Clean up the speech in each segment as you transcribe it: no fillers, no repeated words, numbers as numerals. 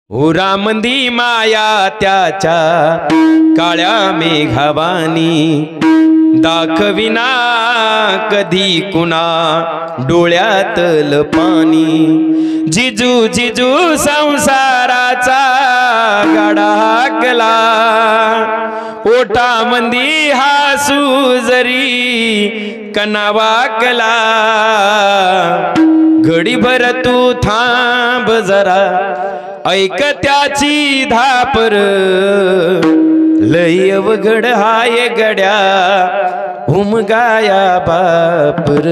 उरामंदी माया त्याच्या काळ्या मेघावानी दाखविना कधी कुणा डोळ्यातल पाणी। जिजू जिजू संसाराचा गाडा हाकला ओठामंदी हासू जरी कनावाकला। घडीभर तू थांब जरा ऐक त्याची धापर लय अवघड हाय गड्या उमगाया बापर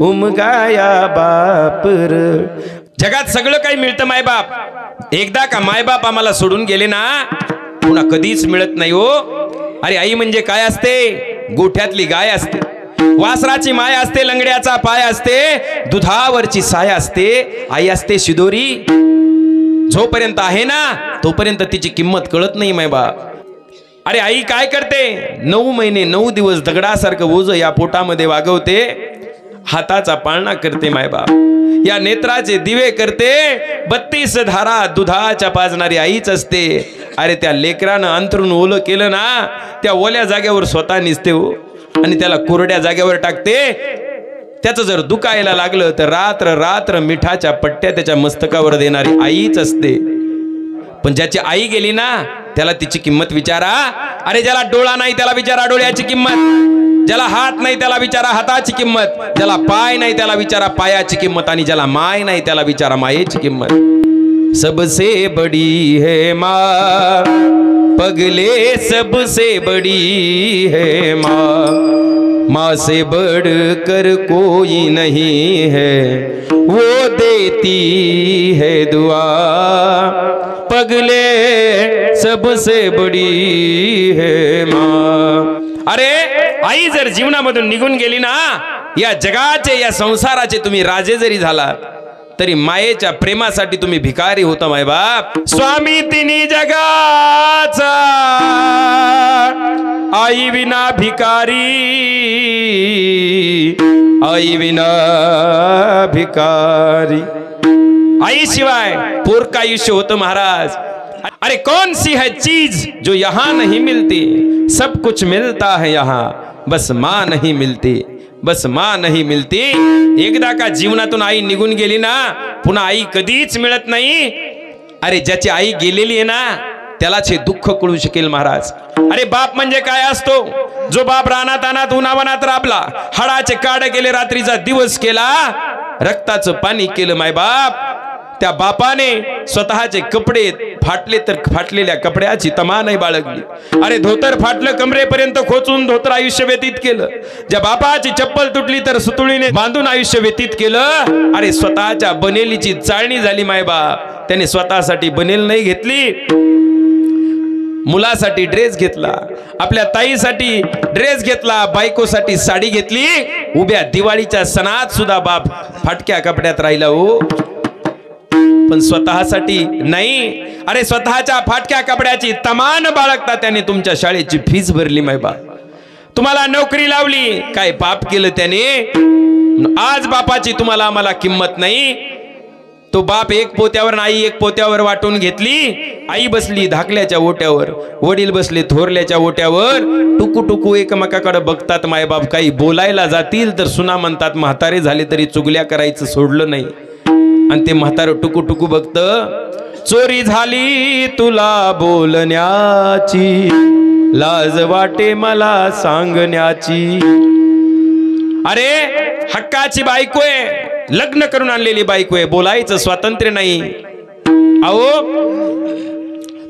उमगाया बापर। जगात सगळं काही मिळतं मायबाप, एकदा का मायबाप आम्हाला सोडून गेले ना पुन्हा कधीच मिळत नाही हो। अरे आई म्हणजे काय असते? गोठ्यातली गाय असते, वासराची माय असते, लंगड्याचा पाय असते, दुधावरची साय असते, आई असते शिदोरी। जोपर्यंत आहे ना तोपर्यंत तिची किंमत कळत नाही मायबाप। अरे आई काय करते? 9 महिने 9 दिवस दगडासारखं ओझ या पोटामध्ये वागवते, हाताचा पाळणा करते मायबाप, या नेत्राचे दिवे करते, 32 धारा दुधाच्या पाजणारी आईच असते। अरे त्या लेकरानं अंथरून ओलं केलं ना त्या ओल्या जागेवर स्वतः निसते हो आणि त्याला कोरड्या जागेवर टाकते। त्याचं जर दुखायला लागलं तर रात्र रात्र मिठाच्या पट्ट्या त्याच्या मस्तकावर देणारी आईच असते। पण ज्याची आई गेली ना त्याला तिची किंमत विचारा। अरे ज्याला डोळा नाही त्याला विचारा डोळ्याची किंमत, ज्याला हात नाही त्याला विचारा हाताची किंमत, ज्याला पाय नाही त्याला विचारा पायाची किंमत, आणि ज्याला माय नाही त्याला विचारा मायेची किंमत। सबसे बड़ी है माँ पगले सबसे बड़ी है माँ, माँ से बढ़कर कोई नहीं है वो देती है दुआ, पगले सबसे बड़ी है माँ। अरे आई जर जीवनामधून निघून गेली ना या जगाचे या संसाराचे तुम्ही राजे जरी झाला तरी मायेच्या प्रेमासाठी तुम्ही भिकारी होता मायबाप। स्वामी तिन्ही जगाचा आई विना भिकारी, आई विना भिकारी। आई शिवाय पोर का आयुष्य होतं महाराज। अरे कौन सी है चीज जो यहाँ नहीं मिलती, सब कुछ मिलता है यहाँ बस माँ नहीं मिलती, बस माँ नहीं मिलती। एकदा का जीवनातून आई निघून गेली ना पुन्हा आई कधीच मिळत नाही। अरे ज्याची आई गेलेली आहे ना त्यालाच हे दुःख कळू शकेल महाराज। अरे बाप म्हणजे काय असतो? जो बाप रानात अनात उन्हावनात राबला, हाडाचे काढ केले, रात्रीचा दिवस केला, रक्ताचं पाणी केलं मायबाप, त्या बापाने स्वतःचे कपडे फाटले तर फाटलेल्या कपड्याची तमा नाही बाळगली। अरे धोतर फाटलं कमरेपर्यंत खोचून धोतर आयुष्य व्यतीत केलं, ज्या बापाची चप्पल तुटली तर सुतुळीने बांधून आयुष्य व्यतीत केलं। अरे स्वतःच्या बनेलीची चाळणी झाली मायबाप, त्याने स्वतःसाठी बनेल नाही घेतली, मुलासाठी ड्रेस घेतला, आपल्या ताईसाठी ड्रेस घेतला, बायकोसाठी साडी घेतली, उभ्या दिवाळीच्या सणात सुद्धा बाप फाटक्या कपड्यात राहिला हो, पण स्वतःसाठी नाही। अरे स्वतःच्या फाटक्या कपड्याची तमान बाळगता त्याने तुमच्या शाळेची फीस भरली मायबाप, तुम्हाला नोकरी लावली, काय पाप केलं त्याने? आज बापाची तुम्हाला आम्हाला किंमत नाही। तो बाप एक पोत्यावर आई एक पोत्यावर वाटून घेतली, आई बसली धाकल्याच्या ओट्यावर, वडील बसले थोरल्याच्या ओट्यावर, टुकू टुकू एकमेकाकडे बघतात मायबाप। काही बोलायला जातील तर सुना म्हणतात म्हातारे झाले तरी चुगल्या करायचं सोडलं नाही, आणि ते म्हातारं टुकू टुकू बघत, चोरी झाली तुला बोलण्याची, लाज वाटे मला सांगण्याची। अरे हक्काची बायको आहे, लग्न करून आणलेली बायको आहे, बोलायचं स्वातंत्र्य नाही। अहो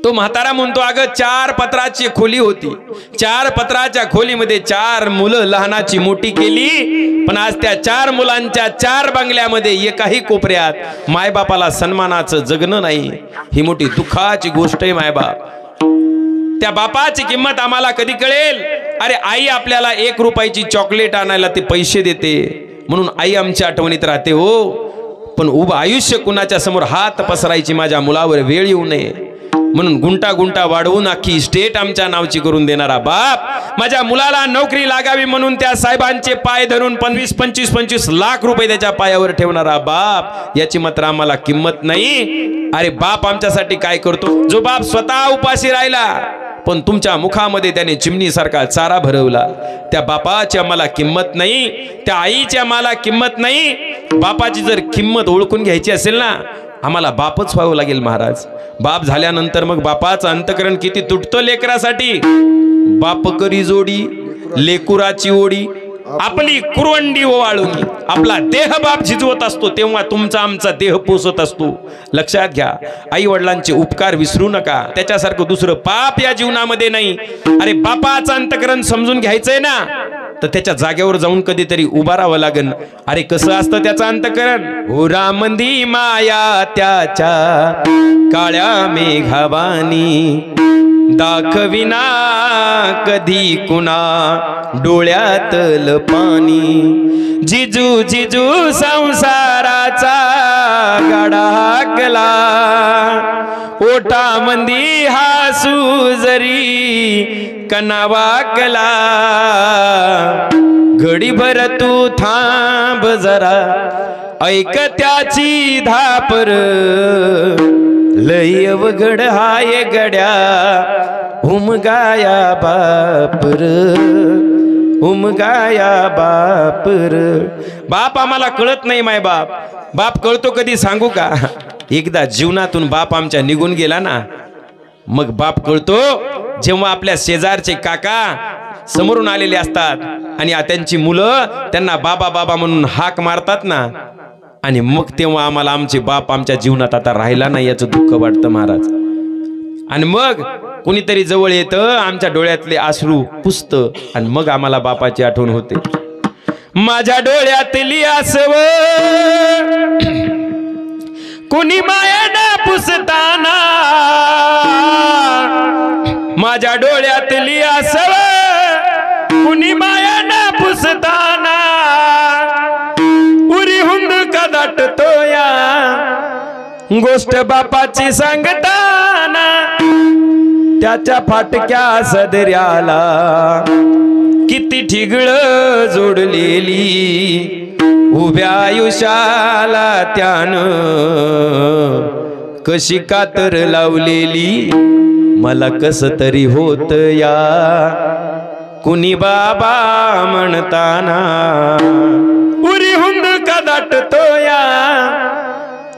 तो म्हातारा म्हणतो अगं 4 पत्राची खोली होती, 4 पत्राच्या खोलीमध्ये 4 मुलं लहानाची मोठी केली, पण आज त्या 4 मुलांच्या 4 बंगल्यामध्ये एकाही कोपऱ्यात मायबापाला सन्मानाचं जगणं नाही। ही मोठी दुःखाची गोष्ट आहे मायबाप। त्या बापाची किंमत आम्हाला कधी कळेल? अरे आई आपल्याला 1 रुपयाची चॉकलेट आणायला ते पैसे देते म्हणून आई आमच्या आठवणीत राहते हो, पण उभं आयुष्य कुणाच्या समोर हात पसरायची माझ्या मुलावर वेळ येऊ नये। म्हणून गुंटा गुंटा वाढवून अख्खी स्टेट आमच्या नावची करून देणारा बाप, माझ्या मुलाला नोकरी लागावी म्हणून त्या साहेबांचे पाय धरून 25-25 लाख रुपये त्याच्या पायावर ठेवणारा बाप, याची मात्र आम्हाला किंमत नाही। अरे बाप आमच्यासाठी काय करतो? जो बाप स्वतः उपाशी राहिला पण तुमच्या मुखामध्ये त्याने चिमणीसारखा चारा भरवला, त्या बापाची आम्हाला किंमत नाही, त्या आईची आम्हाला किंमत नाही। बापाची जर किंमत ओळखून घ्यायची असेल ना, आम्हाला बापच व्हावं लागेल महाराज। बाप झाल्यानंतर मग बापाचं अंतकरण किती तुटतं लेकरासाठी। बाप करी जोडी लेकुराची ओढी, आपली कुरवंडी ओवाळून आपला देह बाप झिजवत असतो, तेव्हा तुमचा आमचा देह पोसत असतो। लक्षात घ्या, आई वडिलांचे उपकार विसरू नका, त्याच्यासारखं दुसरं पाप या जीवनामध्ये नाही। अरे बापाचं अंतकरण समजून घ्यायचंय ना, तर त्याच्या जागेवर जाऊन कधीतरी उभा राहावं लागेल। अरे कसं असतं त्याचं अंतकरण? ओरामंदी माया त्याच्या काळ्या मेघावानी, दाखविना कधी कुणा डोळ्यातल पाणी। जिजू जिजू संसाराचा गाडा हाकला, ओठामंदी हासू जरी कनावाकला। घडीभर तू थांब जरा, ऐक त्याची धापर, लय अवघड हाय गड्या उमगाया बापर, उमगाया बापर। बाप आम्हाला कळत नाही माय बाप, बाप कळतो कधी सांगू का? एकदा जीवनातून बाप आमच्या निघून गेला ना, मग बाप कळतो जेव्हा आपल्या शेजारचे काका समोरून आलेले असतात आणि त्यांची मुलं त्यांना बाबा बाबा म्हणून हाक मारतात ना, आणि मग तेव्हा आम्हाला आमचे बाप आमच्या जीवनात आता राहिला नाही याचं दुःख वाटतं महाराज। आणि मग कुणीतरी जवळ येतं, आमच्या डोळ्यातले अश्रू पुसतं, आणि मग आम्हाला बापाची आठवण होते। माझ्या डोळ्यातली आसव कुणी मायानं पुसताना, माझ्या डोळ्यातली आसव कुणी मायानं पुसताना, उरी हुंद का दाटतो या गोष्ट बापाची सांगताना। त्याच्या फाटक्या सदऱ्याला किती ठिगळ जोडलेली, उभ्या आयुष्याला त्यानं कशी कातर लावलेली। मला कस तरी होत या कुणी बाबा म्हणताना, उरी हुंद का दाटतो या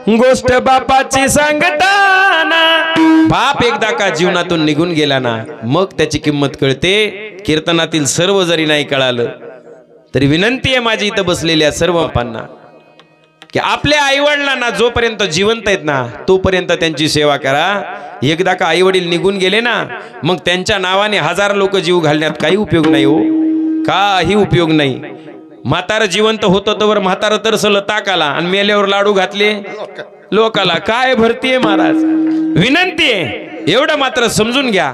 गोष्ट बापाची सांगताना। बाप एकदा का जीवनातून निघून गेला ना, मग त्याची किंमत कळते। कीर्तनातील सर्व जरी नाही कळालं तरी विनंती आहे माझी इथं बसलेल्या सर्व बापांना की आपल्या आईवडिलांना जोपर्यंत जिवंत आहेत ना, तोपर्यंत त्यांची सेवा करा। एकदा का आईवडील निघून गेले ना, मग त्यांच्या नावाने हजार लोक जीव घालण्यात काही उपयोग नाही हो, काही उपयोग नाही। म्हातार जिवंत होतं तर म्हातार तरसलं ताकाला, आणि मेल्यावर लाडू घातले लोकाला, काय भरतीये महाराज। विनंती आहे एवढं मात्र समजून घ्या।